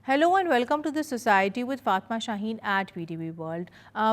Hello and welcome to the Society with Fatima Shaheen at VTV World.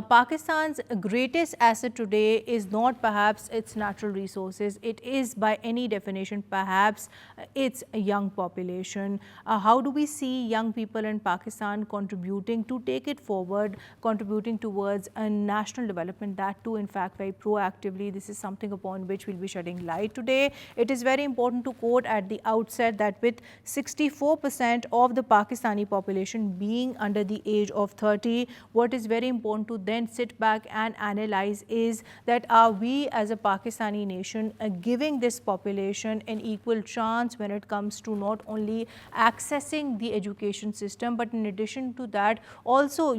Pakistan's greatest asset today is not perhaps its natural resources. It is by any definition perhaps its young population. How do we see young people in Pakistan contributing to take it forward, contributing towards a national development, that too in fact very proactively? This is something upon which we'll be shedding light today. It is very important to quote at the outset that with 64% of the Pakistani population being under the age of 30, what is very important to then sit back and analyze is that are we as a Pakistani nation giving this population an equal chance when it comes to not only accessing the education system, but in addition to that also,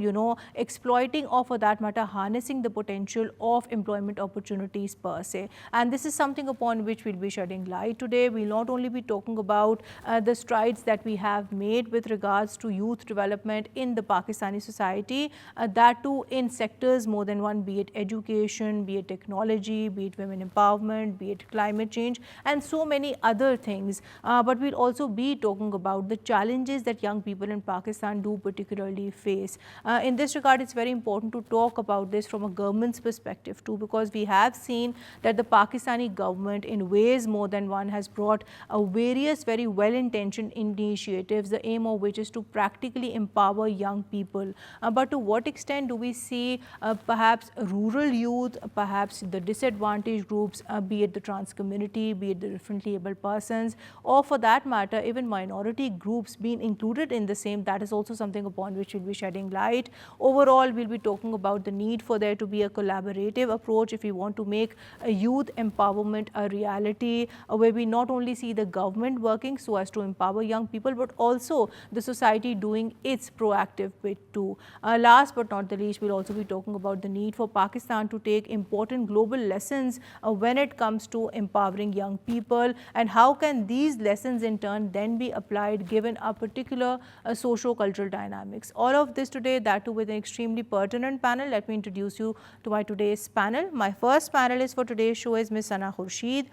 exploiting or for that matter harnessing the potential of employment opportunities per se. And this is something upon which we'll be shedding light today. We'll not only be talking about the strides that we have made with regards to youth development in the Pakistani society, that too in sectors more than one, be it education, be it technology, be it women empowerment, be it climate change, and so many other things. But we'll also be talking about the challenges that young people in Pakistan do particularly face. In this regard, it's very important to talk about this from a government's perspective too, because we have seen that the Pakistani government in ways more than one has brought various very well-intentioned initiatives, the aim of which is to practically empower young people. But to what extent do we see perhaps rural youth, perhaps the disadvantaged groups, be it the trans community, be it the differently able persons, or for that matter even minority groups being included in the same? That is also something upon which we'll be shedding light. Overall, we'll be talking about the need for there to be a collaborative approach if we want to make youth empowerment a reality, where we not only see the government working so as to empower young people, but also the society doing its proactive bit too. Last but not the least, we'll also be talking about the need for Pakistan to take important global lessons when it comes to empowering young people, and how can these lessons in turn then be applied given a particular socio-cultural dynamics. All of this today, that too with an extremely pertinent panel. Let me introduce you to my today's panel. My first panelist for today's show is Ms. Khurshid.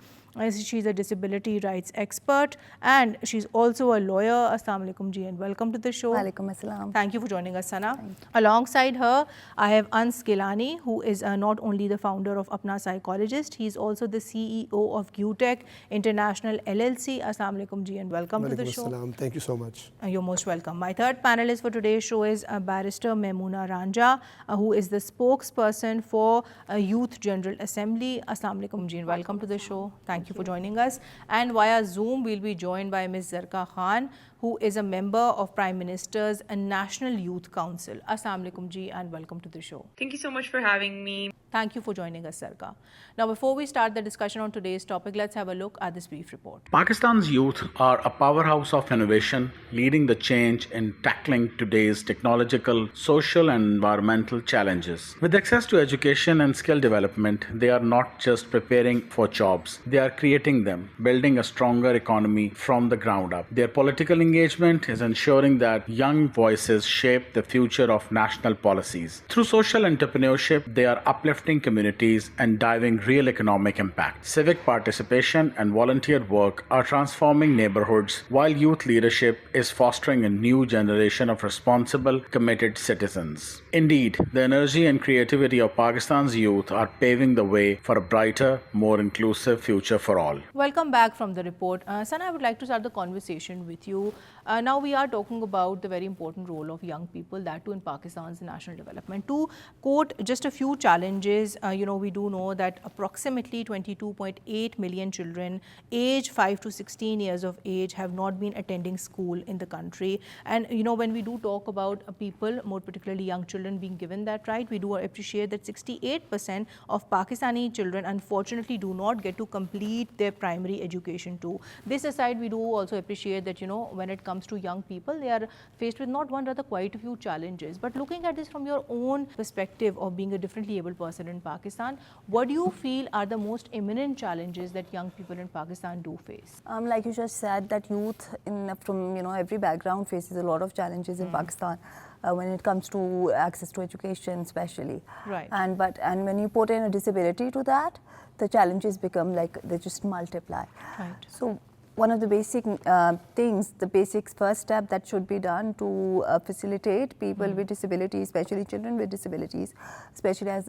She's a disability rights expert and she's also a lawyer. Assalamu alaikum ji and welcome to the show. Walaikum assalam. Thank you for joining us, Sana. Alongside her, I have Gillani, who is not only the founder of Apna Psychologist, he's also the CEO of Gutech International LLC. Assalamu alaikum ji and welcome to the show. Assalam. Thank you so much. You're most welcome. My third panelist for today's show is Barrister Maimoona Ranjha, who is the spokesperson for Youth General Assembly. Assalamu alaikum ji and welcome to the show. Thank you for joining us. And via Zoom, we'll be joined by Ms. Zarqa, who is a member of Prime Minister's National Youth Council. Assalamu alaikum ji and welcome to the show. Thank you so much for having me. Thank you for joining us, Zarqa. Now, before we start the discussion on today's topic, let's have a look at this brief report. Pakistan's youth are a powerhouse of innovation, leading the change in tackling today's technological, social and environmental challenges. With access to education and skill development, they are not just preparing for jobs, they are creating them, building a stronger economy from the ground up. Their political engagement is ensuring that young voices shape the future of national policies. Through social entrepreneurship, they are uplifting communities and driving real economic impact. Civic participation and volunteer work are transforming neighborhoods, while youth leadership is fostering a new generation of responsible, committed citizens. Indeed, the energy and creativity of Pakistan's youth are paving the way for a brighter, more inclusive future for all. Welcome back from the report. Sana, I would like to start the conversation with you. Now we are talking about the very important role of young people, that too in Pakistan's national development. To quote just a few challenges, we do know that approximately 22.8 million children aged 5 to 16 years of age have not been attending school in the country. And when we do talk about people, more particularly young children being given that right, we do appreciate that 68% of Pakistani children unfortunately do not get to complete their primary education too. This aside, we do also appreciate that when it comes to young people, they are faced with not one, rather quite a few challenges. But looking at this from your own perspective of being a differently able person in Pakistan, what do you feel are the most imminent challenges that young people in Pakistan do face? Like you just said, that youth from every background faces a lot of challenges in Pakistan when it comes to access to education, especially. Right. And when you put in a disability to that, the challenges become like they just multiply. Right. So one of the basic things, the basic first step that should be done to facilitate people with disabilities, especially children with disabilities, especially as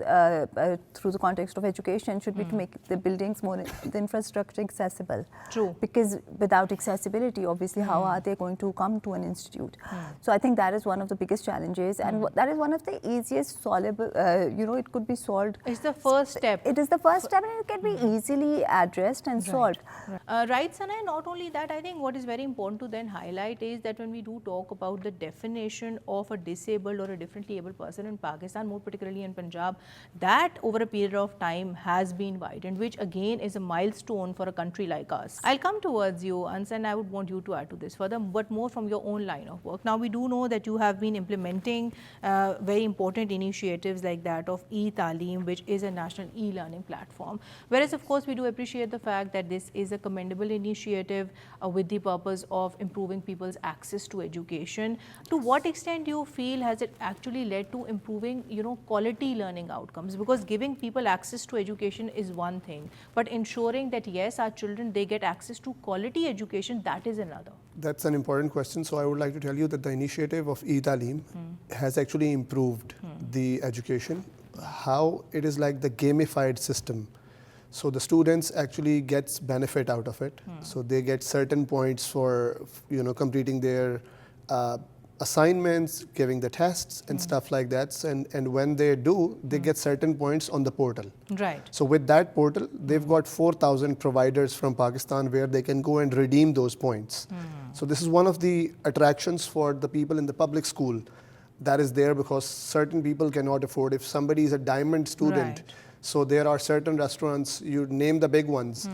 through the context of education, should be to make the buildings more, the infrastructure accessible. True. Because without accessibility, obviously, how are they going to come to an institute? So I think that is one of the biggest challenges, and that is one of the easiest solvable, it could be solved. It's the first step. It is the first step, and it can be easily addressed and solved. Right, Sana, not only that, I think what is very important to then highlight is that when we do talk about the definition of a disabled or a differently abled person in Pakistan, more particularly in Punjab, that over a period of time has been widened, which again is a milestone for a country like us. I'll come towards you, Ans, and I would want you to add to this further, but more from your own line of work. Now, we do know that you have been implementing very important initiatives like that of e-Talim, which is a national e-learning platform. Whereas, of course, we do appreciate the fact that this is a commendable initiative with the purpose of improving people's access to education. To what extent do you feel has it actually led to improving, quality learning outcomes? Because giving people access to education is one thing, but ensuring that yes, our children, they get access to quality education, that is another. That's an important question. So I would like to tell you that the initiative of e-Talim has actually improved the education. How it is like the gamified system. So the students actually gets benefit out of it. So they get certain points for completing their assignments, giving the tests and stuff like that. And when they do, they get certain points on the portal. Right. So with that portal, they've got 4,000 providers from Pakistan where they can go and redeem those points. So this is one of the attractions for the people in the public school that is there, because certain people cannot afford. If somebody is a diamond student, so there are certain restaurants, you name the big ones,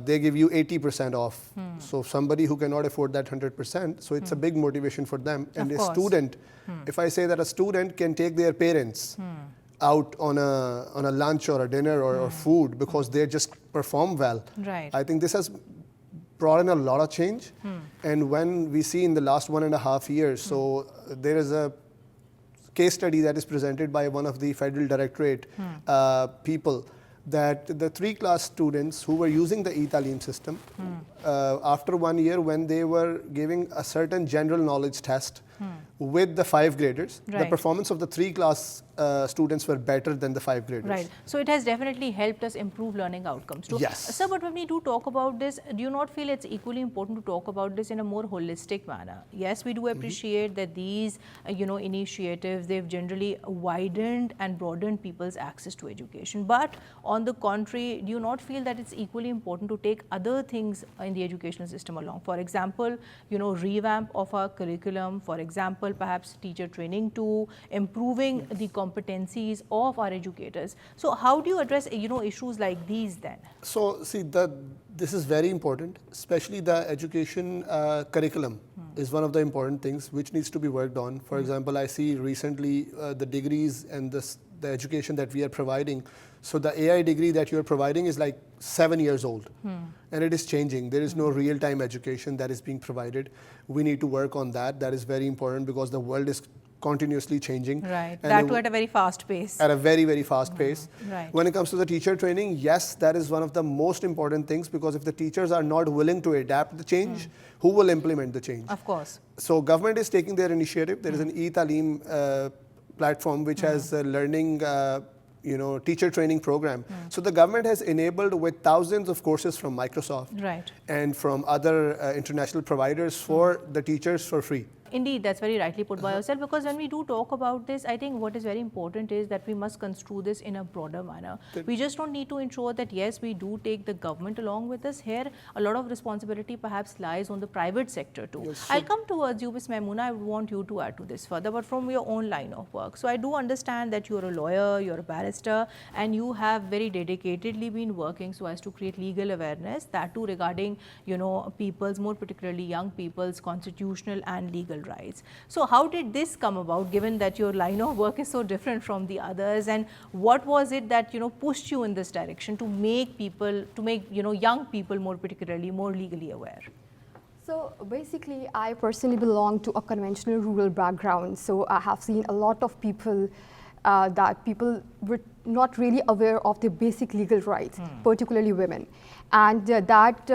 they give you 80% off. So somebody who cannot afford that 100%, so it's a big motivation for them. And a student, if I say that a student can take their parents out on a lunch or a dinner or food because they just perform well, I think this has brought in a lot of change. And when we see in the last 1.5 years, so there is a case study that is presented by one of the federal directorate people, that the 3-class students who were using the e-Talim system, after 1 year when they were giving a certain general knowledge test with the 5th graders, the performance of the 3-class students were better than the 5th graders. Right. So it has definitely helped us improve learning outcomes too. Yes. Sir, but when we do talk about this, do you not feel it's equally important to talk about this in a more holistic manner? Yes, we do appreciate that these, initiatives, they've generally widened and broadened people's access to education. But on the contrary, do you not feel that it's equally important to take other things in the educational system along? For example, revamp of our curriculum, for example, perhaps teacher training too, improving the competencies of our educators. So how do you address, issues like these then? So see, this is very important, especially the education curriculum is one of the important things which needs to be worked on. For example, I see recently the degrees and the education that we are providing. So the AI degree that you are providing is like 7 years old, and it is changing. There is no real-time education that is being provided. We need to work on that. That is very important because the world is continuously changing. Right. That too at a very fast pace. At a very, very fast pace. Right. When it comes to the teacher training, yes, that is one of the most important things, because if the teachers are not willing to adapt the change, who will implement the change? Of course. So government is taking their initiative. There is an e-Talim platform which has a learning teacher training program. So the government has enabled with thousands of courses from Microsoft and from other international providers for the teachers for free. Indeed, that's very rightly put by yourself, because when we do talk about this, I think what is very important is that we must construe this in a broader manner. We just don't need to ensure that, yes, we do take the government along with us. Here, a lot of responsibility perhaps lies on the private sector too. Yes, I'll come towards you, Ms. Maimoona. I would want you to add to this further, but from your own line of work. So I do understand that you're a lawyer, you're a barrister, and you have very dedicatedly been working so as to create legal awareness, that too regarding, people's, more particularly young people's constitutional and legal rights. So how did this come about, given that your line of work is so different from the others, and what was it that pushed you in this direction to make young people more particularly more legally aware? So basically, I personally belong to a conventional rural background, so I have seen a lot of people that people were not really aware of their basic legal rights, particularly women. And that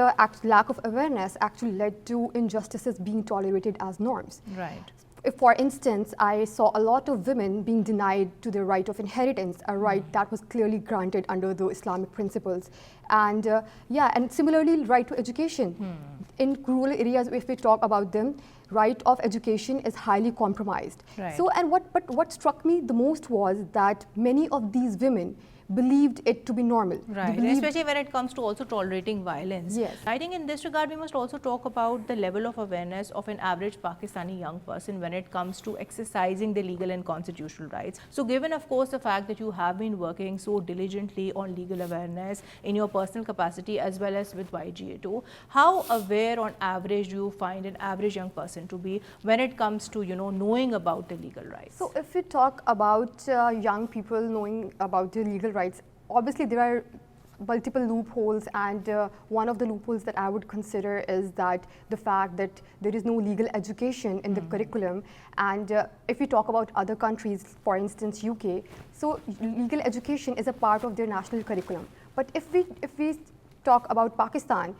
lack of awareness actually led to injustices being tolerated as norms. Right. If, for instance, I saw a lot of women being denied to their right of inheritance, a right that was clearly granted under the Islamic principles. And and similarly, right to education. In rural areas, if we talk about them, right of education is highly compromised. Right. So, but what struck me the most was that many of these women believed it to be normal. Right, especially when it comes to also tolerating violence. Yes. I think in this regard, we must also talk about the level of awareness of an average Pakistani young person when it comes to exercising their legal and constitutional rights. So given, of course, the fact that you have been working so diligently on legal awareness in your personal capacity as well as with YGA2, how aware on average do you find an average young person to be when it comes to, knowing about the legal rights? So if we talk about young people knowing about their legal rights, obviously there are multiple loopholes, and one of the loopholes that I would consider is that the fact that there is no legal education in the curriculum. And if we talk about other countries, for instance UK, so legal education is a part of their national curriculum. But if we talk about Pakistan,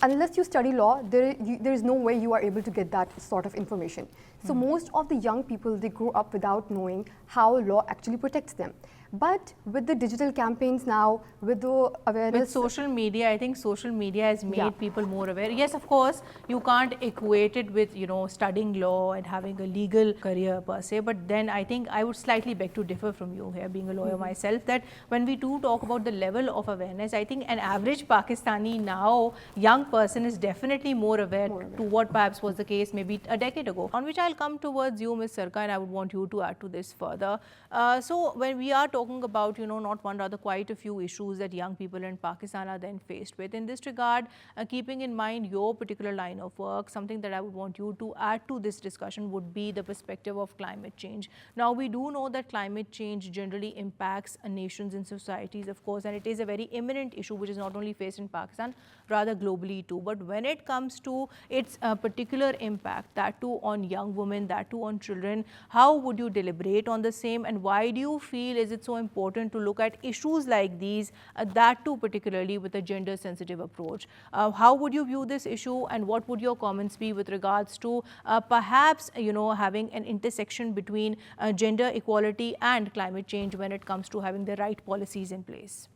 unless you study law, there is no way you are able to get that sort of information. So most of the young people, they grow up without knowing how law actually protects them. But with the digital campaigns now, with the awareness... With social media, I think social media has made people more aware. Yes, of course, you can't equate it with, studying law and having a legal career per se. But then I think I would slightly beg to differ from you here, being a lawyer myself, that when we do talk about the level of awareness, I think an average Pakistani now, young person is definitely more aware to what perhaps was the case maybe a decade ago. On which I'll come towards you, Ms. Zarqa, and I would want you to add to this further. So when we are talking about, not one, rather quite a few issues that young people in Pakistan are then faced with. In this regard, keeping in mind your particular line of work, something that I would want you to add to this discussion would be the perspective of climate change. Now, we do know that climate change generally impacts nations and societies, of course, and it is a very imminent issue which is not only faced in Pakistan, rather globally too. But when it comes to its particular impact, that too on young women, that too on children, how would you deliberate on the same, and why do you feel is it so important to look at issues like these, that too particularly with a gender sensitive approach? How would you view this issue, and what would your comments be with regards to perhaps having an intersection between gender equality and climate change when it comes to having the right policies in place?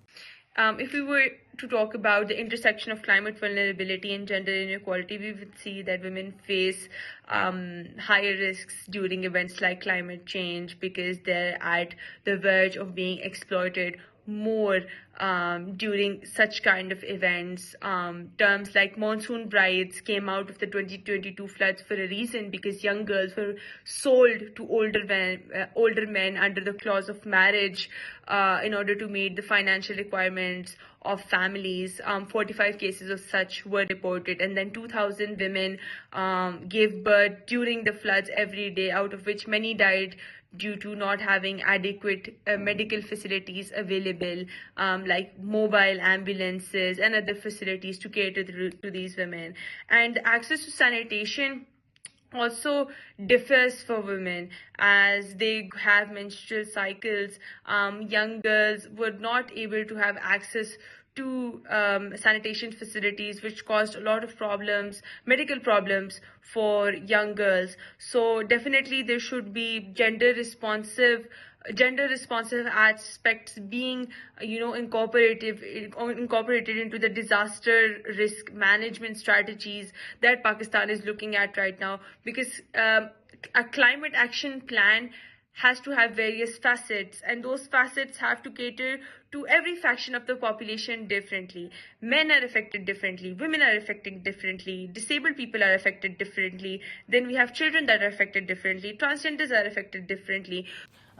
If we were to talk about the intersection of climate vulnerability and gender inequality, we would see that women face higher risks during events like climate change because they're at the verge of being exploited more during such kind of events. Terms like monsoon brides came out of the 2022 floods for a reason, because young girls were sold to older men under the clause of marriage in order to meet the financial requirements of families. 45 cases of such were reported, and then 2,000 women gave birth during the floods every day, out of which many died due to not having adequate medical facilities available, like mobile ambulances and other facilities to cater to these women. And access to sanitation also differs for women as they have menstrual cycles. Young girls were not able to have access to sanitation facilities, which caused a lot of problems, medical problems for young girls. So definitely there should be gender responsive aspects being incorporated into the disaster risk management strategies that Pakistan is looking at right now, because a climate action plan has to have various facets, and those facets have to cater to every faction of the population differently. Men are affected differently, women are affected differently, disabled people are affected differently, then we have children that are affected differently, transgenders are affected differently.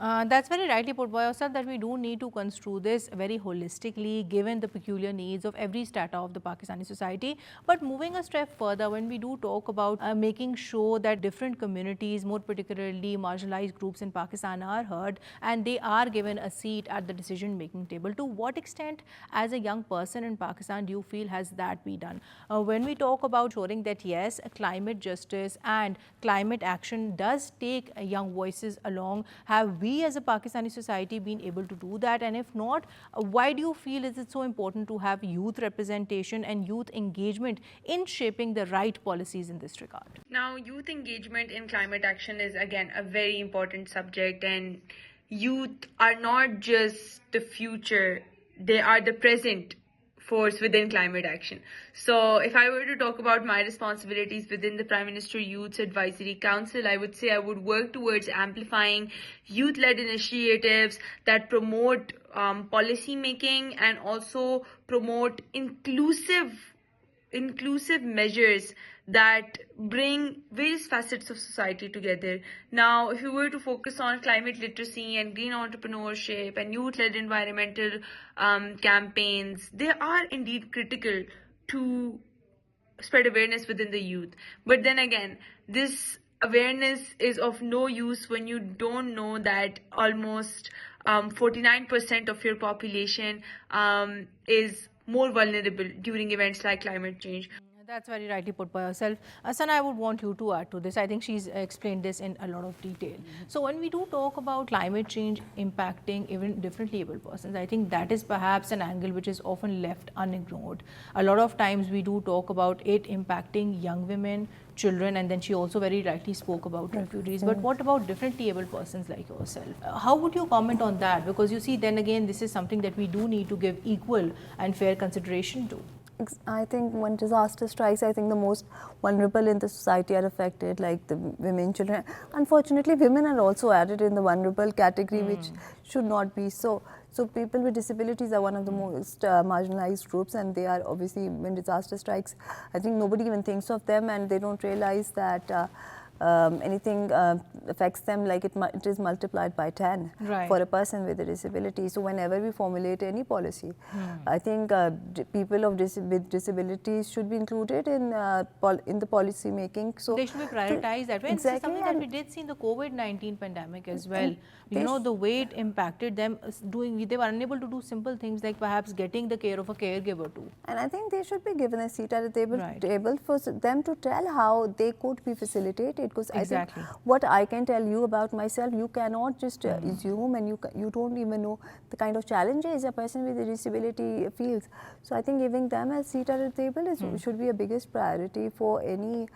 That's very rightly put by yourself, that we do need to construe this very holistically given the peculiar needs of every strata of the Pakistani society. But moving a step further, when we do talk about making sure that different communities, more particularly marginalized groups in Pakistan, are heard and they are given a seat at the decision making table, accountable. To what extent, as a young person in Pakistan, do you feel has that been done? When we talk about showing that yes, climate justice and climate action does take young voices along, have we as a Pakistani society been able to do that? And if not, why do you feel is it so important to have youth representation and youth engagement in shaping the right policies in this regard? Now, youth engagement in climate action is again a very important subject, and youth are not just the future, they are the present force within climate action. So if I were to talk about my responsibilities within the Prime Minister Youth Advisory Council, I would say I would work towards amplifying youth-led initiatives that promote policy making and also promote inclusive measures that bring various facets of society together. Now, if we were to focus on climate literacy and green entrepreneurship and youth-led environmental campaigns, they are indeed critical to spread awareness within the youth. But then again, this awareness is of no use when you don't know that almost 49% of your population is more vulnerable during events like climate change. That's very rightly put by yourself. Sana, I would want you to add to this. I think she's explained this in a lot of detail. So when we do talk about climate change impacting even differently able persons, I think that is perhaps an angle which is often left unignored. A lot of times we do talk about it impacting young women, children, and then she also very rightly spoke about refugees. But what about differently able persons like yourself? How would you comment on that? Because you see, then again, this is something that we do need to give equal and fair consideration to. I think when disaster strikes, I think the most vulnerable in the society are affected, like the women, children. Unfortunately, women are also added in the vulnerable category, which should not be so. So people with disabilities are one of the most marginalized groups, and they are obviously, when disaster strikes, I think nobody even thinks of them, and they don't realize that anything affects them, like it is multiplied by 10 for a person with a disability. So whenever we formulate any policy, I think people with disabilities should be included in the policy making. So they should be prioritized that way. Exactly. It's something that we did see in the COVID-19 pandemic as well. You know, the way it impacted them, they were unable to do simple things like perhaps getting the care of a caregiver too. And I think they should be given a seat at the table for them to tell how they could be facilitated. Because exactly. I think what I can tell you about myself, you cannot just assume, and you don't even know the kind of challenges a person with a disability feels. So I think giving them a seat at the table should be a biggest priority for any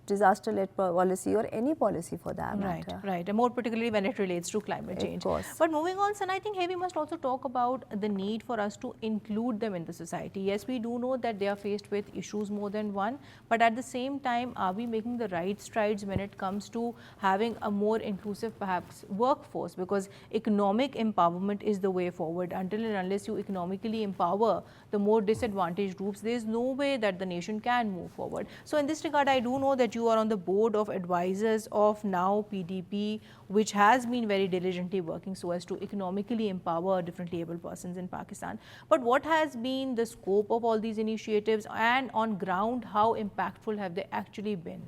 disaster-led policy or any policy for that matter. Right, and more particularly when it relates to climate change. Of course. But moving on, Sana, I think here we must also talk about the need for us to include them in the society. Yes, we do know that they are faced with issues more than one, but at the same time, are we making the right strides when it comes to having a more inclusive perhaps workforce? Because economic empowerment is the way forward. Until and unless you economically empower the more disadvantaged groups, there is no way that the nation can move forward. So in this regard, I do know that you are on the board of advisors of now PDP, which has been very diligently working so as to economically empower differently able persons in Pakistan. But what has been the scope of all these initiatives, and on ground, how impactful have they actually been?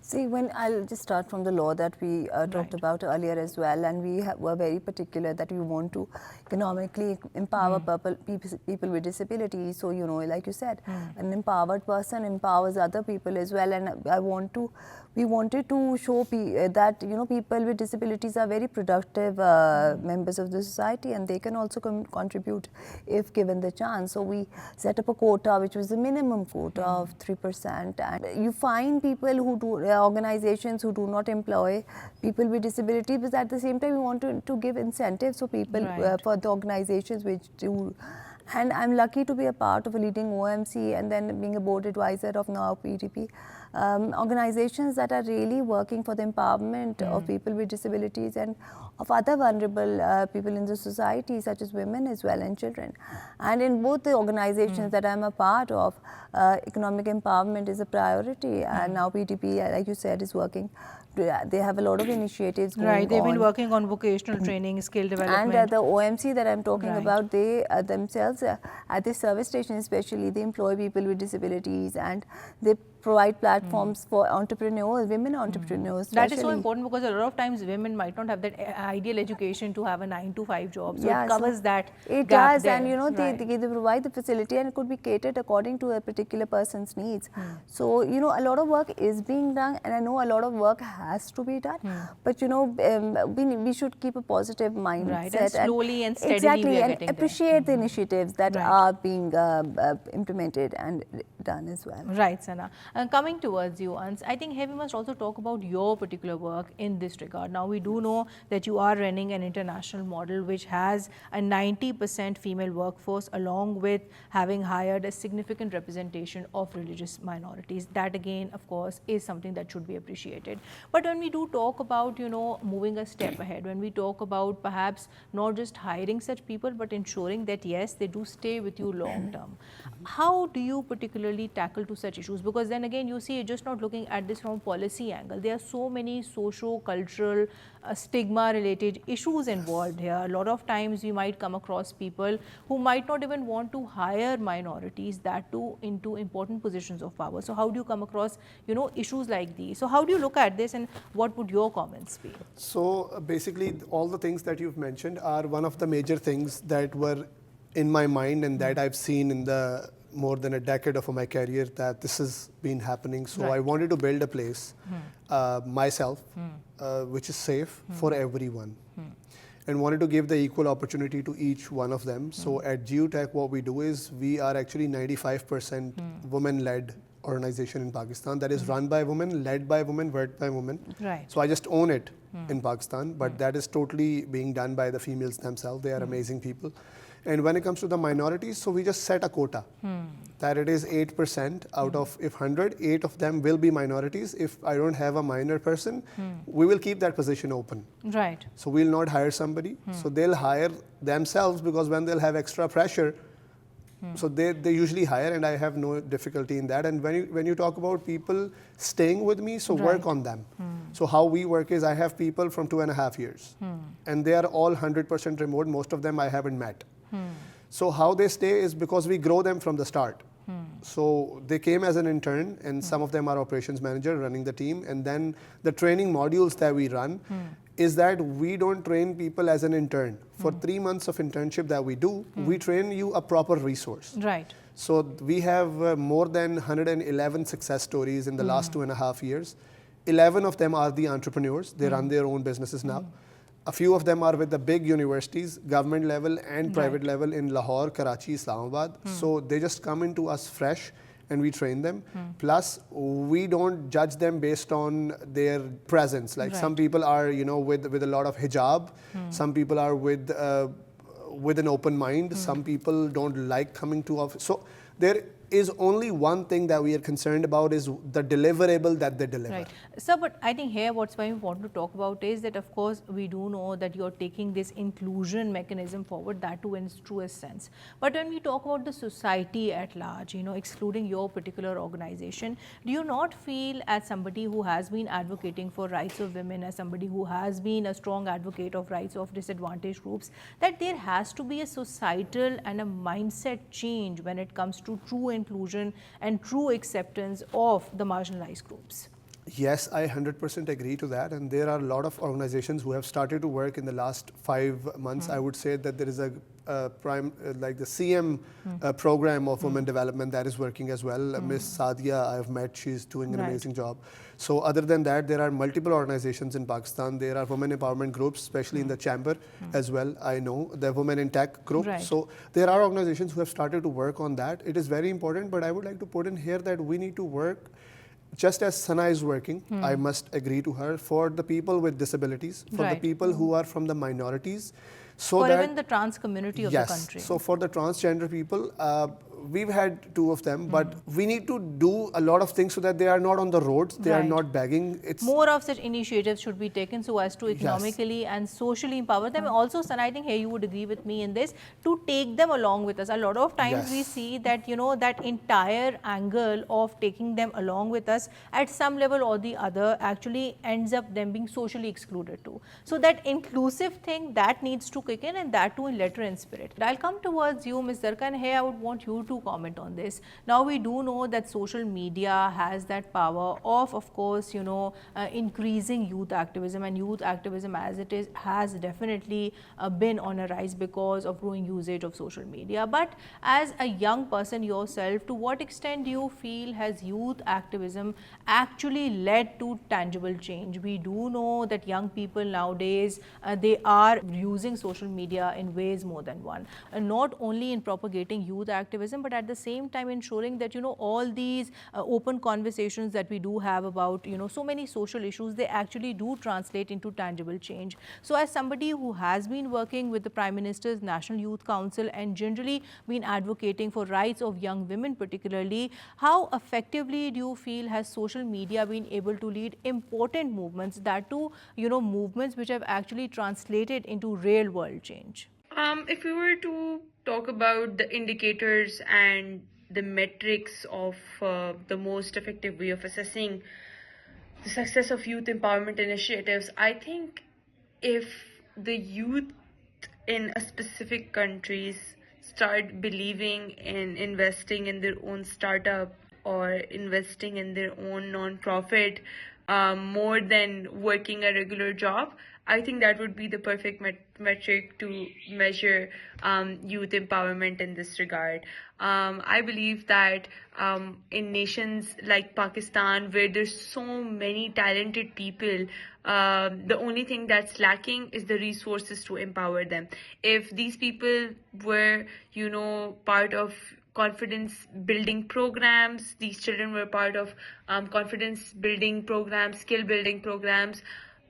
See, I'll just start from the law that we talked about earlier as well, and we were very particular that we want to economically empower people with disabilities. So, you know, like you said, an empowered person empowers other people as well, and we wanted to show that, you know, people with disabilities are very productive members of the society, and they can also contribute if given the chance. So we set up a quota, which was the minimum quota of 3%, and you find people who do organizations who do not employ people with disabilities, but at the same time we want to give incentives for people for the organizations which do. And I'm lucky to be a part of a leading OMC and then being a board advisor of now PDP. Organizations that are really working for the empowerment of people with disabilities and of other vulnerable people in the society, such as women as well and children. And in both the organizations that I'm a part of, economic empowerment is a priority, and now PDP, like you said, is working. They have a lot of initiatives going on. They've been working on vocational training, skill development. And the OMC that I'm talking about, they themselves, at the service station especially, they employ people with disabilities, and they provide platforms for entrepreneurs, women entrepreneurs. That is so especially. important because a lot of times women might not have that ideal education to have a 9 to 5 job. So Yeah, it covers that it gap does, there. and you know Right. they provide the facility, and it could be catered according to a particular person's needs. So you know a lot of work is being done, and I know a lot of work has to be done. But you know we should keep a positive mindset, Right, and slowly and steadily exactly, we are and getting there. appreciate the initiatives that Right. are being implemented and done as well. Right, Sana. Coming towards you, Ans, I think here we must also talk about your particular work in this regard. Now, we do know that you are running an international model which has a 90% female workforce, along with having hired a significant representation of religious minorities. That again, of course, is something that should be appreciated. But when we do talk about, you know, moving a step ahead, when we talk about perhaps not just hiring such people, but ensuring that yes, they do stay with you long term. How do you particularly tackle to such issues? Because then again, you see, you're just not looking at this from a policy angle. There are so many socio-cultural, stigma-related issues involved here. A lot of times we might come across people who might not even want to hire minorities, that too into important positions of power. So how do you come across, you know, issues like these? So how do you look at this, and what would your comments be? So basically, all the things that you've mentioned are one of the major things that were in my mind and that I've seen in the more than a decade of my career that this has been happening. So I wanted to build a place myself which is safe for everyone and wanted to give the equal opportunity to each one of them. So at Gutech, what we do is we are actually 95% women-led organization in Pakistan that is run by women, led by women, worked by women. Right. So I just own it in Pakistan, but that is totally being done by the females themselves. They are amazing people. And when it comes to the minorities, so we just set a quota that it is 8% out of, if 100, 8 of them will be minorities. If I don't have a minor person, we will keep that position open. Right. So we'll not hire somebody. So they'll hire themselves, because when they'll have extra pressure, so they usually hire, and I have no difficulty in that. And when you talk about people staying with me, so work on them. So how we work is I have people from 2.5 years, and they are all 100% remote. Most of them I haven't met. So how they stay is because we grow them from the start. So they came as an intern, and some of them are operations manager running the team. And then the training modules that we run is that we don't train people as an intern. For 3 months of internship that we do, we train you a proper resource. Right. So we have more than 111 success stories in the last 2.5 years. 11 of them are the entrepreneurs. They run their own businesses now. A few of them are with the big universities, government level and private level in Lahore, Karachi, Islamabad. So they just come into us fresh and we train them. Plus, we don't judge them based on their presence. Like some people are, you know, with a lot of hijab. Some people are with an open mind. Some people don't like coming to office. So there is only one thing that we are concerned about is the deliverable that they deliver. Right. So, but I think here what's very important to talk about is that, of course, we do know that you're taking this inclusion mechanism forward, that too in its truest sense. But when we talk about the society at large, you know, excluding your particular organization, do you not feel, as somebody who has been advocating for rights of women, as somebody who has been a strong advocate of rights of disadvantaged groups, that there has to be a societal and a mindset change when it comes to true inclusion and true acceptance of the marginalized groups? Yes, I 100% agree to that. And there are a lot of organizations who have started to work in the last 5 months. I would say that there is a like the CM program of women development that is working as well. Miss Sadia, I've met, she's doing an amazing job. So other than that, there are multiple organizations in Pakistan. There are women empowerment groups, especially in the chamber as well. I know the Women in Tech group. So there are organizations who have started to work on that. It is very important, but I would like to put in here that we need to work just as Sana is working, I must agree to her, for the people with disabilities, for the people who are from the minorities. So for that even the trans community of the country. So for the transgender people, we've had 2 of them, but we need to do a lot of things so that they are not on the roads, they are not begging. It's more of such initiatives should be taken so as to economically and socially empower them. Also, Sana, I think here you would agree with me in this, to take them along with us. A lot of times we see that, you know, that entire angle of taking them along with us at some level or the other actually ends up them being socially excluded too. So that inclusive thing, that needs to kick in, and that too in letter and spirit. I'll come towards you, Ms. Zarqa, and here I would want you to comment on this. Now we do know that social media has that power of course, increasing youth activism, and youth activism as it is has definitely been on a rise because of growing usage of social media. But as a young person yourself, to what extent do you feel has youth activism actually led to tangible change? We do know that young people nowadays, they are using social media in ways more than one, not only in propagating youth activism, but at the same time ensuring that all these open conversations that we do have about so many social issues, they actually do translate into tangible change. So as somebody who has been working with the Prime Minister's National Youth Council and generally been advocating for rights of young women particularly, how effectively do you feel has social media been able to lead important movements, that too movements which have actually translated into real world change? If we were to talk about the indicators and the metrics of the most effective way of assessing the success of youth empowerment initiatives, I think if the youth in a specific countries start believing in investing in their own startup or investing in their own non-profit more than working a regular job, I think that would be the perfect metric to measure youth empowerment in this regard. I believe that in nations like Pakistan, where there's so many talented people, the only thing that's lacking is the resources to empower them. If these people were, part of confidence building programs, these children were part of confidence building programs, skill building programs,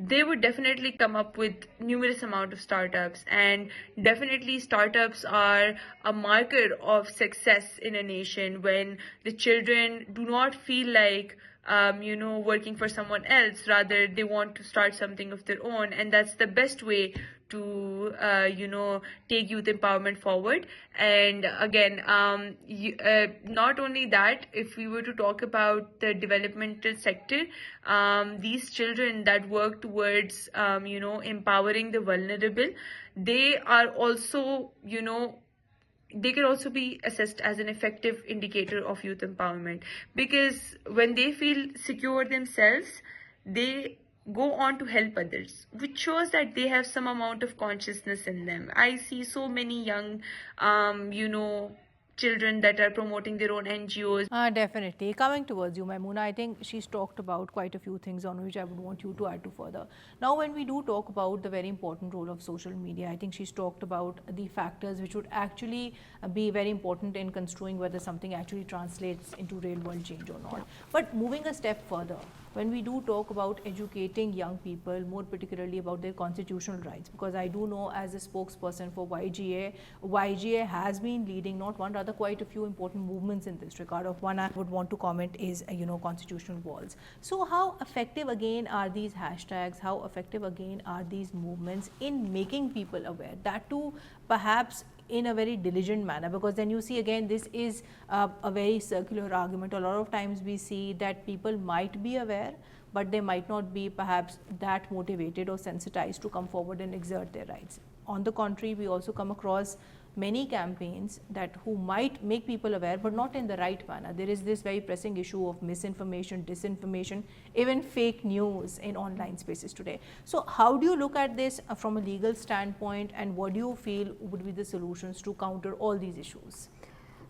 they would definitely come up with numerous amount of startups. And definitely startups are a marker of success in a nation when the children do not feel like working for someone else, rather they want to start something of their own. And that's the best way to take youth empowerment forward. And again, not only that, if we were to talk about the developmental sector, these children that work towards empowering the vulnerable, they are also they can also be assessed as an effective indicator of youth empowerment, because when they feel secure themselves, they go on to help others, which shows that they have some amount of consciousness in them. I see so many young children that are promoting their own NGOs. Definitely. Coming towards you, Maimoona, I think she's talked about quite a few things on which I would want you to add to further. Now, when we do talk about the very important role of social media, I think she's talked about the factors which would actually be very important in construing whether something actually translates into real world change or not. But moving a step further, when we do talk about educating young people, more particularly about their constitutional rights, because I do know as a spokesperson for YGA has been leading not one, rather quite a few important movements in this regard. Of one I would want to comment is, constitutional walls. So how effective again are these hashtags? How effective again are these movements in making people aware? That too, perhaps in a very diligent manner, because then you see again this is a very circular argument. A lot of times we see that people might be aware, but they might not be perhaps that motivated or sensitized to come forward and exert their rights. On the contrary, we also come across many campaigns that who might make people aware, but not in the right manner. There is this very pressing issue of misinformation, disinformation, even fake news in online spaces today. So how do you look at this from a legal standpoint, and what do you feel would be the solutions to counter all these issues?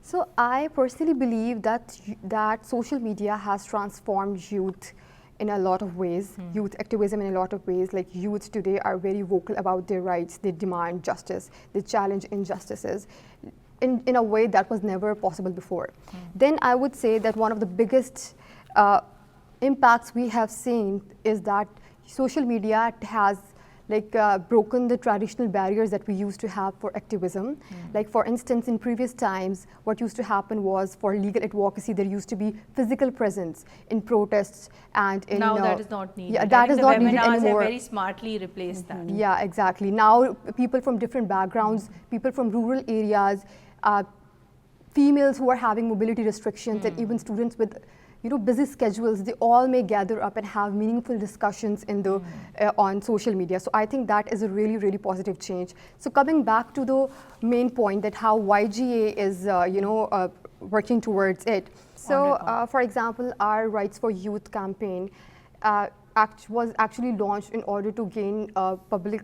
So I personally believe that social media has transformed youth in a lot of ways, youth activism in a lot of ways. Like youth today are very vocal about their rights, they demand justice, they challenge injustices in a way that was never possible before. Then I would say that one of the biggest impacts we have seen is that social media has broken the traditional barriers that we used to have for activism. Like for instance, in previous times, what used to happen was for legal advocacy, there used to be physical presence in protests and in... Now that is not needed. Yeah, that is not needed anymore. Have very smartly replaced that. Yeah, exactly. Now people from different backgrounds, people from rural areas, females who are having mobility restrictions, and even students with busy schedules, they all may gather up and have meaningful discussions in the on social media. So I think that is a really, really positive change. So coming back to the main point, that how YGA is working towards it. So for example, our Rights for Youth campaign was actually launched in order to gain public,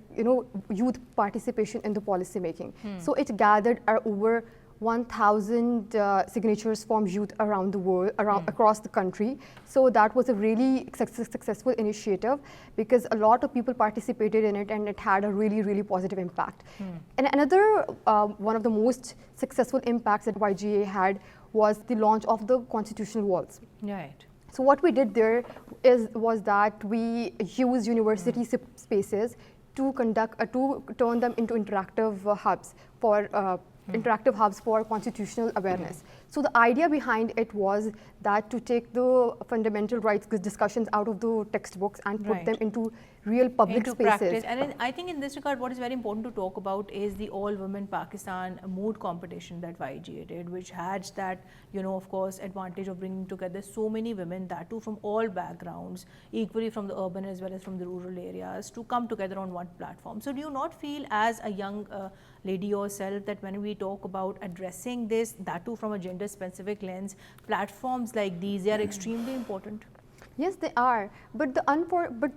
youth participation in the policy making. So it gathered over 1,000 signatures from youth around the world, across the country. So that was a really successful initiative, because a lot of people participated in it, and it had a really, really positive impact. And another one of the most successful impacts that YGA had was the launch of the constitutional walls. Right. So what we did there was that we used university spaces to turn them into interactive hubs for constitutional awareness. So the idea behind it was that to take the fundamental rights discussions out of the textbooks and put them into real public spaces. Practice. And I think in this regard, what is very important to talk about is the all-women Pakistan mood competition that YGA did, which had that, of course, advantage of bringing together so many women, that too from all backgrounds, equally from the urban as well as from the rural areas, to come together on one platform. So do you not feel, as a young lady yourself, that when we talk about addressing this, that too from a gender-specific lens, platforms like these, they are extremely important? Yes, they are. But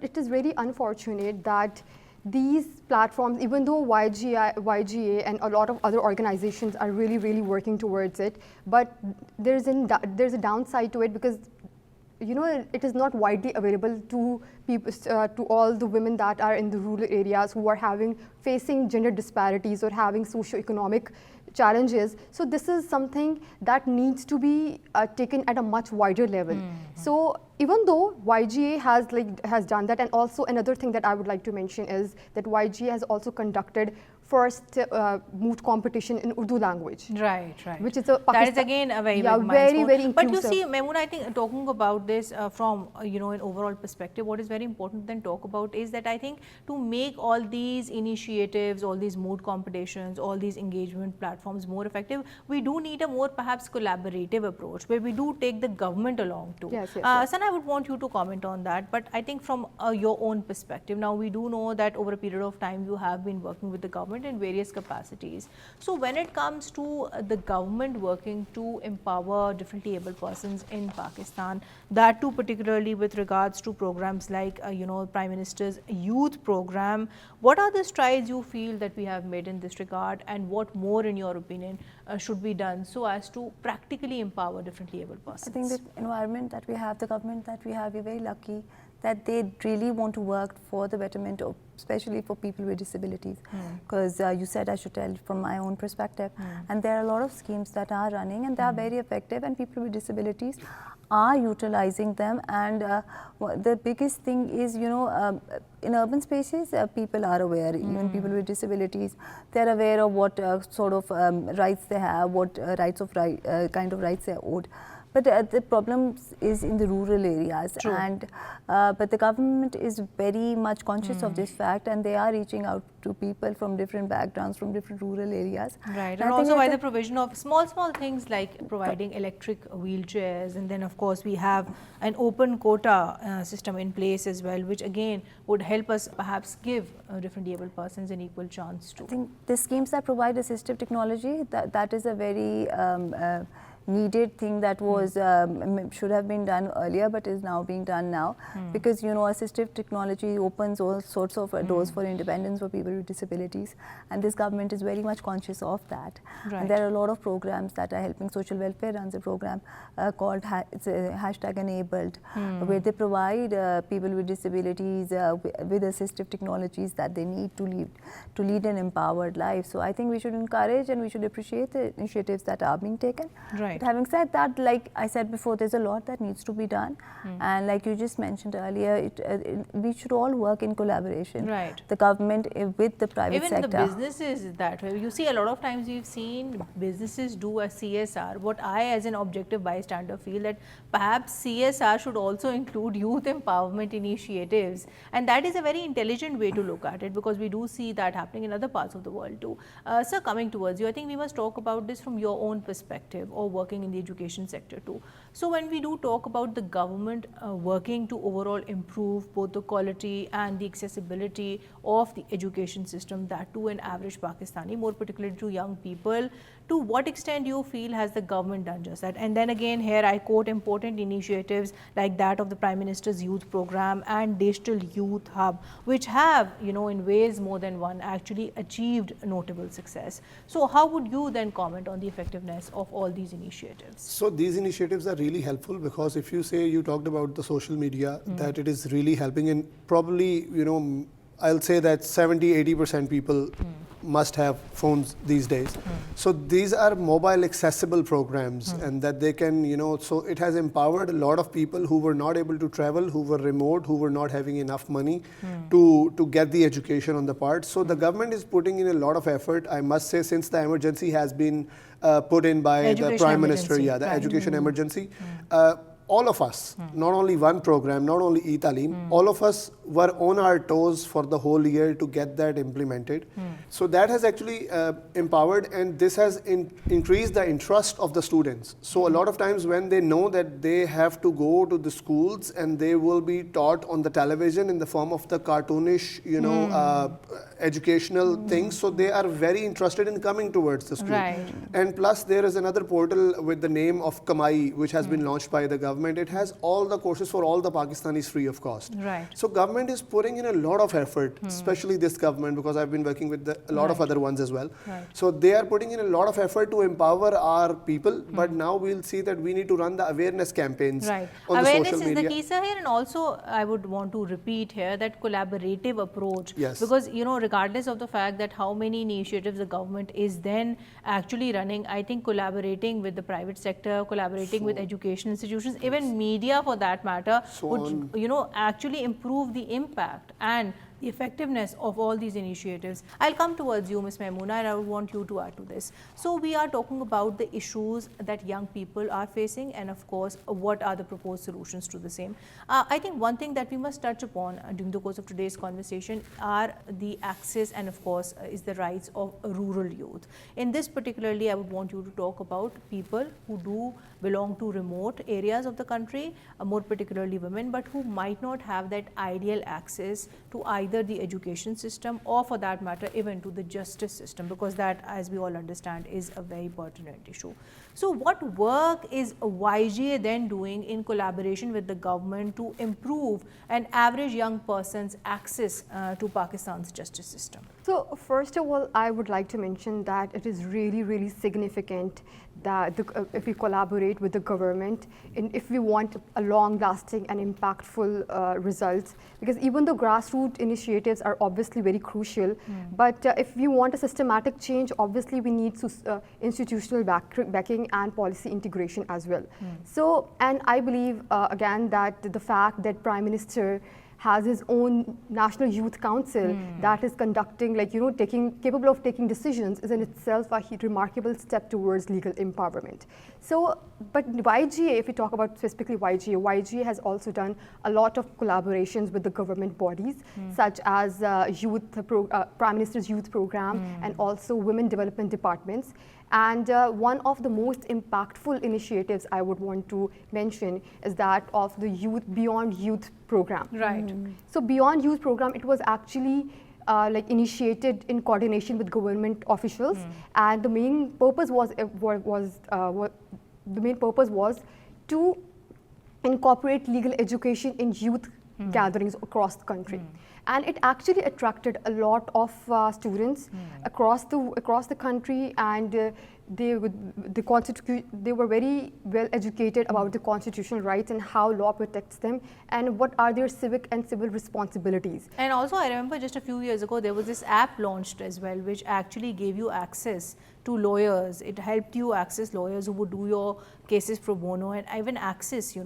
it is very unfortunate that these platforms, even though YGA and a lot of other organizations are really, really working towards it, but there's a downside to it, because it is not widely available to people, to all the women that are in the rural areas who are facing gender disparities or having socio-economic challenges. So this is something that needs to be taken at a much wider level. So even though YGA has done that, and also another thing that I would like to mention is that YGA has also conducted first moot competition in Urdu language. Right. Which is that is again a very, very, very inclusive. But you see, Maimoona, I think talking about this from an overall perspective, what is very important then talk about is that I think to make all these initiatives, all these moot competitions, all these engagement platforms more effective, we do need a more perhaps collaborative approach, where we do take the government along too. Yes. Sana, I would want you to comment on that, but I think from your own perspective, now we do know that over a period of time you have been working with the government in various capacities. So when it comes to the government working to empower differently able persons in Pakistan, that too particularly with regards to programs like Prime Minister's youth program, what are the strides you feel that we have made in this regard, and what more in your opinion should be done so as to practically empower differently able persons? I think the environment that we have, the government that we have, we're very lucky that they really want to work for the betterment of, especially for people with disabilities. Because you said I should tell from my own perspective, and there are a lot of schemes that are running, and they are very effective, and people with disabilities are utilizing them. And the biggest thing is, in urban spaces, people are aware, even people with disabilities, they're aware of what sort of rights they have, what kind of rights they are owed. But the problem is in the rural areas. True. And but the government is very much conscious of this fact, and they are reaching out to people from different backgrounds, from different rural areas. Right, and also by the provision of small things like providing electric wheelchairs, and then of course we have an open quota system in place as well, which again would help us perhaps give differently able persons an equal chance to. I think the schemes that provide assistive technology, that is a very needed thing that was should have been done earlier, but is now being done now, because assistive technology opens all sorts of doors for independence for people with disabilities, and this government is very much conscious of that. Right. And there are a lot of programs that are helping. Social Welfare runs a program called #enabled, where they provide people with disabilities with assistive technologies that they need to lead an empowered life. So I think we should encourage and we should appreciate the initiatives that are being taken. Right. But having said that, like I said before, there's a lot that needs to be done, and like you just mentioned earlier, we should all work in collaboration. Right. The government with the private sector. Even the businesses is that way. You see, a lot of times we've seen businesses do a CSR. What I, as an objective bystander, feel that perhaps CSR should also include youth empowerment initiatives, and that is a very intelligent way to look at it, because we do see that happening in other parts of the world too. Sir, coming towards you, I think we must talk about this from your own perspective or working in the education sector too. So when we do talk about the government working to overall improve both the quality and the accessibility of the education system, that to an average Pakistani, more particularly to young people, to what extent do you feel has the government done just that? And then again, here I quote important initiatives like that of the Prime Minister's Youth Program and Digital Youth Hub, which have, in ways more than one, actually achieved notable success. So how would you then comment on the effectiveness of all these initiatives? So these initiatives are really helpful, because if you say, you talked about the social media, that it is really helping, and probably, I'll say that 70-80% people must have phones these days. So these are mobile accessible programs, and that they can, so it has empowered a lot of people who were not able to travel, who were remote, who were not having enough money to get the education on the part. So the government is putting in a lot of effort, I must say, since the emergency has been put in by the Prime Minister, the education emergency. All of us, not only one program, not only e-Talim, all of us were on our toes for the whole year to get that implemented. So that has actually empowered, and this has increased the interest of the students. So a lot of times when they know that they have to go to the schools and they will be taught on the television in the form of the cartoonish, educational things, so they are very interested in coming towards the school. Right. And plus there is another portal with the name of Kamai, which has been launched by the government. It has all the courses for all the Pakistanis free of cost. Right. So government is putting in a lot of effort, especially this government, because I've been working with a lot of other ones as well. Right. So they are putting in a lot of effort to empower our people, but now we'll see that we need to run the awareness campaigns on the Awareness social is media. the key, sir, here, and also I would want to repeat here that collaborative approach. Yes. Because, regardless of the fact that how many initiatives the government is then actually running, I think collaborating with the private sector, collaborating with education institutions, even media for that matter, would, actually improve the impact and the effectiveness of all these initiatives. I'll come towards you, Ms. Maimoona, and I would want you to add to this. So we are talking about the issues that young people are facing, and of course, what are the proposed solutions to the same. I think one thing that we must touch upon during the course of today's conversation are the access and of course is the rights of rural youth. In this particularly, I would want you to talk about people who do belong to remote areas of the country, more particularly women, but who might not have that ideal access to either the education system or for that matter even to the justice system, because that, as we all understand, is a very pertinent issue. So what work is YGA then doing in collaboration with the government to improve an average young person's access to Pakistan's justice system? So first of all, I would like to mention that it is really, really significant that if we collaborate with the government, and if we want a long-lasting and impactful results, because even the grassroots initiatives are obviously very crucial, but if we want a systematic change, obviously we need institutional backing and policy integration as well. So, and I believe again that the fact that Prime Minister has his own National Youth Council that is conducting, capable of taking decisions, is in itself a remarkable step towards legal empowerment. So, but YGA, if we talk about specifically YGA has also done a lot of collaborations with the government bodies, such as Prime Minister's Youth Program and also Women Development Departments. And one of the most impactful initiatives I would want to mention is that of the Beyond Youth program. Right. So Beyond Youth program, it was actually initiated in coordination with government officials, and the main purpose was to incorporate legal education in youth gatherings across the country. And it actually attracted a lot of students across the country, and they were very well educated about the constitutional rights and how law protects them and what are their civic and civil responsibilities. And also I remember just a few years ago there was this app launched as well, which actually gave you access to lawyers. It helped you access lawyers who would do your cases pro bono and even access,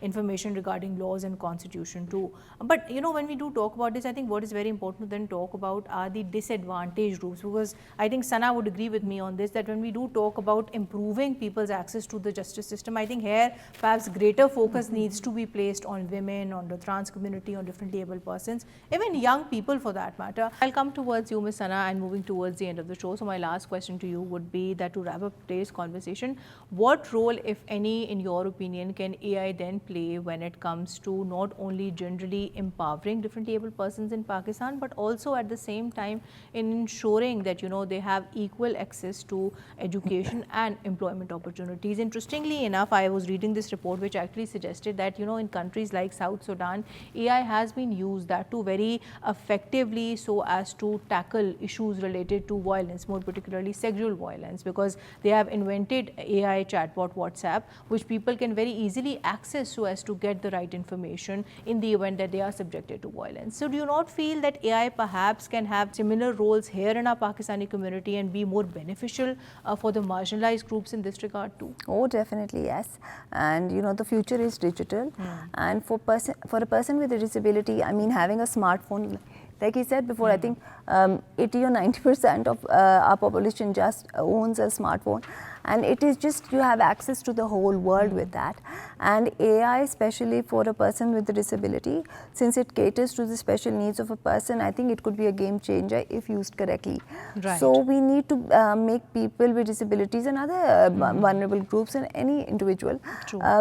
information regarding laws and constitution too. But, when we do talk about this, I think what is very important to then talk about are the disadvantaged groups, because I think Sana would agree with me on this, that when when we do talk about improving people's access to the justice system, I think here perhaps greater focus needs to be placed on women, on the trans community, on differently able persons, even young people for that matter. I'll come towards you, Ms. Sana, and moving towards the end of the show. So my last question to you would be that to wrap up today's conversation, what role, if any, in your opinion, can AI then play when it comes to not only generally empowering differently able persons in Pakistan, but also at the same time in ensuring that, you know, they have equal access to education and employment opportunities? Interestingly enough, I was reading this report which actually suggested that, you know, in countries like South Sudan, AI has been used that too very effectively so as to tackle issues related to violence, more particularly sexual violence, because they have invented AI chatbot WhatsApp, which people can very easily access so as to get the right information in the event that they are subjected to violence. So do you not feel that AI perhaps can have similar roles here in our Pakistani community and be more beneficial for the marginalized groups in this regard too? Oh, definitely, yes. And you know, the future is digital. And for a person with a disability, I mean, having a smartphone, like he said before, I think 80 or 90% of our population just owns a smartphone. And it is just, you have access to the whole world with that. And AI, especially for a person with a disability, since it caters to the special needs of a person, I think it could be a game changer if used correctly. Right. So we need to make people with disabilities and other vulnerable groups and any individual,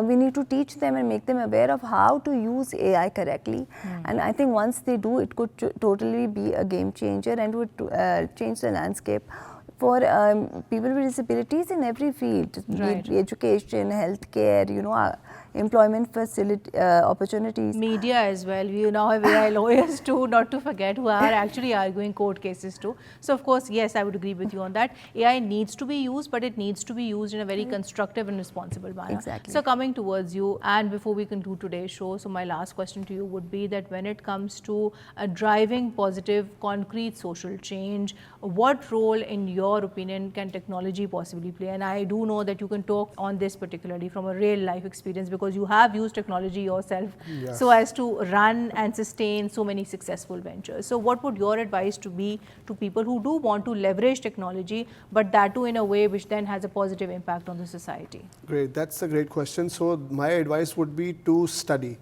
we need to teach them and make them aware of how to use AI correctly. And I think once they do, it could totally be a game changer and would change the landscape for people with disabilities in every field, be it education, healthcare, you know, employment facility opportunities. Media as well. We now have AI lawyers too, not to forget, who are actually arguing court cases too. So of course, yes, I would agree with you on that. AI needs to be used, but it needs to be used in a very constructive and responsible manner. Exactly. So coming towards you, and before we conclude today's show, so my last question to you would be that when it comes to driving positive, concrete social change, what role in your opinion can technology possibly play? And I do know that you can talk on this particularly from a real life experience, because you have used technology yourself so as to run and sustain so many successful ventures. So what would your advice to be to people who do want to leverage technology, but that too in a way which then has a positive impact on the society? Great, that's a great question. So my advice would be to study.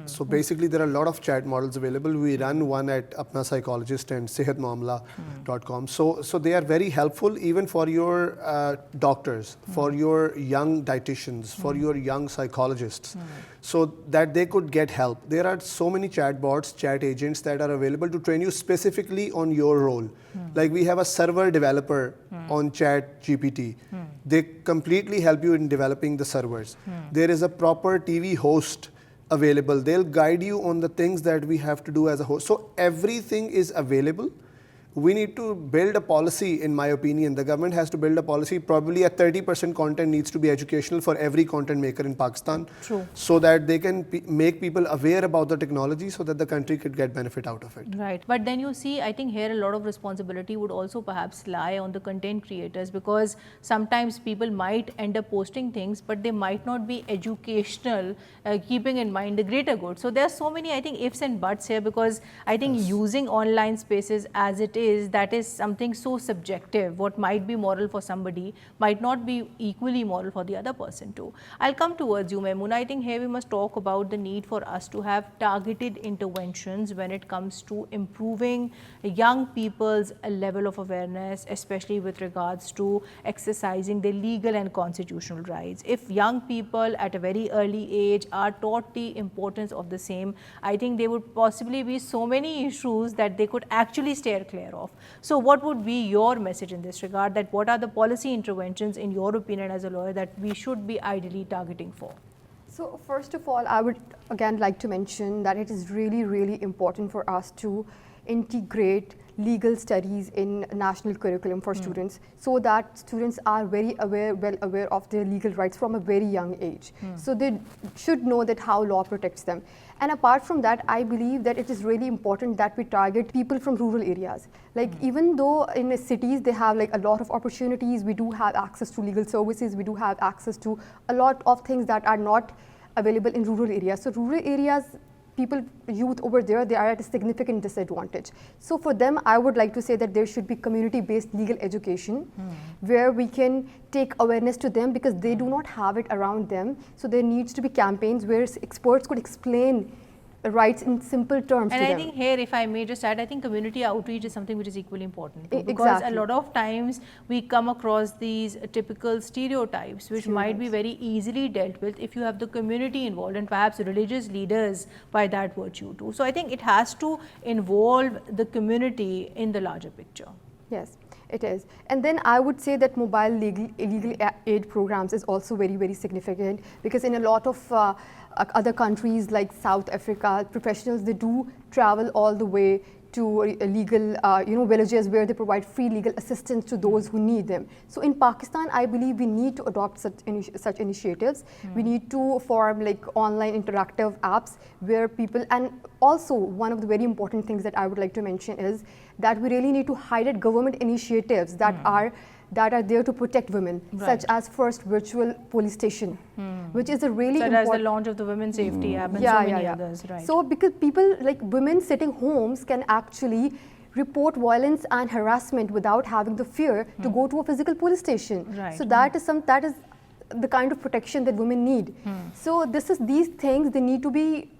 So basically there are a lot of chat models available. We run one at Apna Psychologist and sehatmamla.com. So they are very helpful even for your doctors, for your young dietitians, for your young psychologists, so that they could get help. There are so many chat bots, chat agents that are available to train you specifically on your role. Like we have a server developer on Chat GPT. They completely help you in developing the servers. There is a proper TV host available. They'll guide you on the things that we have to do as a host. So everything is available. We need to build a policy, in my opinion. The government has to build a policy. Probably a 30% content needs to be educational for every content maker in Pakistan. True. So that they can make people aware about the technology so that the country could get benefit out of it. Right. But then you see, I think here a lot of responsibility would also perhaps lie on the content creators, because sometimes people might end up posting things, but they might not be educational, keeping in mind the greater good. So there are so many, I think, ifs and buts here, because I think using online spaces as it is, that is something so subjective. What might be moral for somebody might not be equally moral for the other person too. I'll come towards you, Maimoona. I think here we must talk about the need for us to have targeted interventions when it comes to improving young people's level of awareness, especially with regards to exercising their legal and constitutional rights. If young people at a very early age are taught the importance of the same, I think there would possibly be so many issues that they could actually steer clear of. So what would be your message in this regard, that what are the policy interventions in your opinion as a lawyer that we should be ideally targeting for? So first of all, I would again like to mention that it is really, really important for us to integrate legal studies in national curriculum for students, so that students are very well aware of their legal rights from a very young age. So they should know that how law protects them. And apart from that, I believe that it is really important that we target people from rural areas. Like even though in the cities they have like a lot of opportunities, we do have access to legal services, we do have access to a lot of things that are not available in rural areas. So rural areas youth over there, they are at a significant disadvantage. So for them, I would like to say that there should be community-based legal education where we can take awareness to them because they do not have it around them. So there needs to be campaigns where experts could explain rights in simple terms and to I them. think here, if I may just add, I think community outreach is something which is equally important too, because Exactly. a lot of times we come across these typical stereotypes which might be very easily dealt with if you have the community involved and perhaps religious leaders by that virtue too. So I think it has to involve the community in the larger picture. Yes, it is. And then I would say that mobile legal aid programs is also very, very significant because in a lot of other countries like South Africa, professionals, they do travel all the way to legal villages where they provide free legal assistance to those who need them. So in Pakistan, I believe we need to adopt such initiatives. We need to form like online interactive apps where people, and also one of the very important things that I would like to mention is that we really need to highlight government initiatives that are there to protect women, such as first virtual police station, which is a really such important. as the launch of the Women's Safety app and so many others, right? So because people like women sitting homes can actually report violence and harassment without having the fear to go to a physical police station. Right. So that is the kind of protection that women need. So these things, they need to be,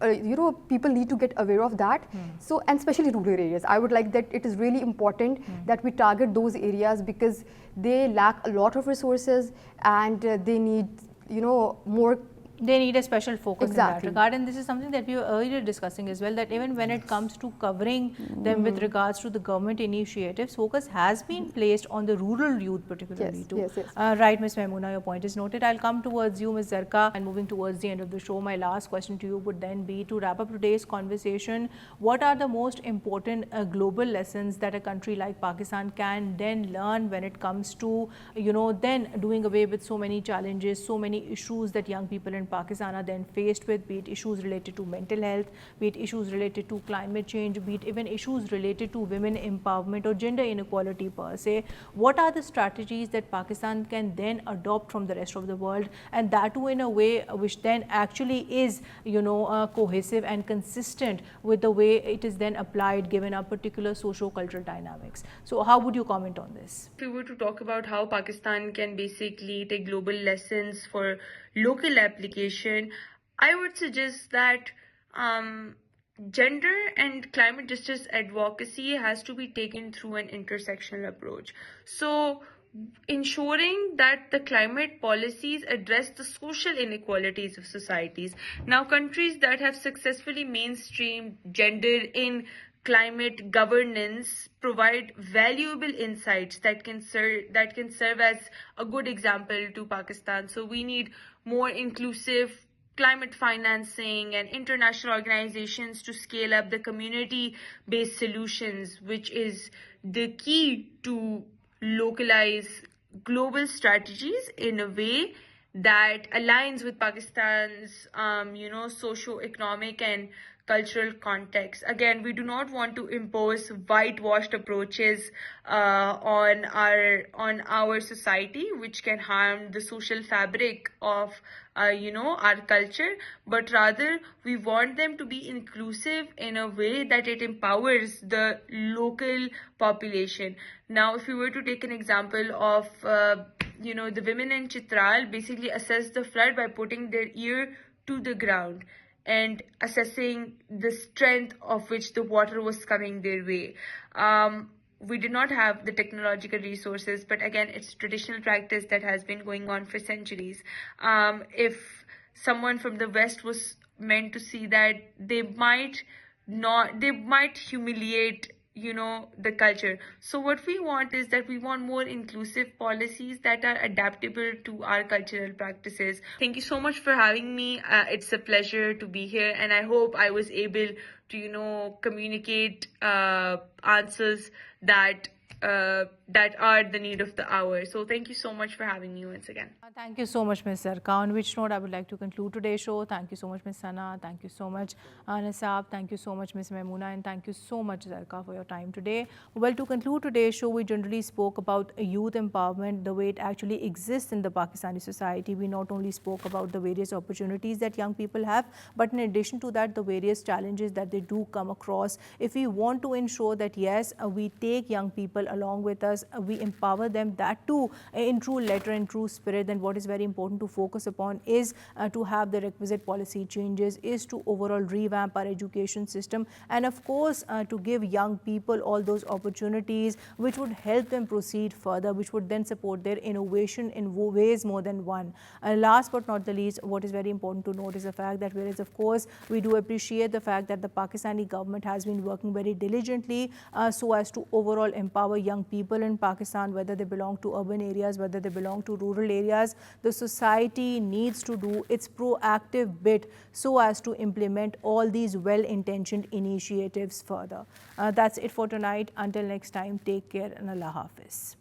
people need to get aware of that. So, and especially rural areas, I would like that it is really important that we target those areas because they lack a lot of resources and they need, more. They need a special focus Exactly. in that regard, and this is something that we were earlier discussing as well, that even when it comes to covering them with regards to the government initiatives, focus has been placed on the rural youth particularly too. Yes. Right, Ms. Maimoona, your point is noted. I'll come towards you, Ms. Zarqa, and moving towards the end of the show, my last question to you would then be, to wrap up today's conversation, what are the most important global lessons that a country like Pakistan can then learn when it comes to, then doing away with so many challenges, so many issues that young people in Pakistan are then faced with, be it issues related to mental health, be it issues related to climate change, be it even issues related to women empowerment or gender inequality per se. What are the strategies that Pakistan can then adopt from the rest of the world, and that too in a way which then actually is, cohesive and consistent with the way it is then applied given our particular socio-cultural dynamics? So how would you comment on this? If we were to talk about how Pakistan can basically take global lessons for local application, I would suggest that gender and climate justice advocacy has to be taken through an intersectional approach. So ensuring that the climate policies address the social inequalities of societies. Now, countries that have successfully mainstreamed gender in climate governance provide valuable insights that can serve as a good example to Pakistan. So we need more inclusive climate financing and international organizations to scale up the community-based solutions, which is the key to localize global strategies in a way that aligns with Pakistan's, socio-economic and cultural context. Again, we do not want to impose whitewashed approaches on our society, which can harm the social fabric of our culture, but rather we want them to be inclusive in a way that it empowers the local population. Now, if we were to take an example of the women in Chitral basically assess the flood by putting their ear to the ground and assessing the strength of which the water was coming their way. We did not have the technological resources, but again, it's traditional practice that has been going on for centuries. If someone from the West was meant to see that, they might humiliate the culture. So what we want is that we want more inclusive policies that are adaptable to our cultural practices. Thank you so much for having me. It's a pleasure to be here, and I hope I was able to communicate answers that that are the need of the hour. So thank you so much for having me once again. Thank you so much, Ms. Zarqa. On which note I would like to conclude today's show. Thank you so much, Ms. Sana. Thank you so much, Nasab. Thank you so much, Ms. Maimoona. And thank you so much, Zarqa, for your time today. Well, to conclude today's show, we generally spoke about youth empowerment, the way it actually exists in the Pakistani society. We not only spoke about the various opportunities that young people have, but in addition to that, the various challenges that they do come across. If we want to ensure that, yes, we take young people along with us, we empower them, that too in true letter and true spirit, then what is very important to focus upon is to have the requisite policy changes, is to overall revamp our education system, and of course to give young people all those opportunities which would help them proceed further, which would then support their innovation in ways more than one. Last but not the least, what is very important to note is the fact that whereas of course we do appreciate the fact that the Pakistani government has been working very diligently so as to overall empower young people in Pakistan, whether they belong to urban areas, whether they belong to rural areas, the society needs to do its proactive bit so as to implement all these well-intentioned initiatives further. That's it for tonight. Until next time, take care and Allah Hafiz.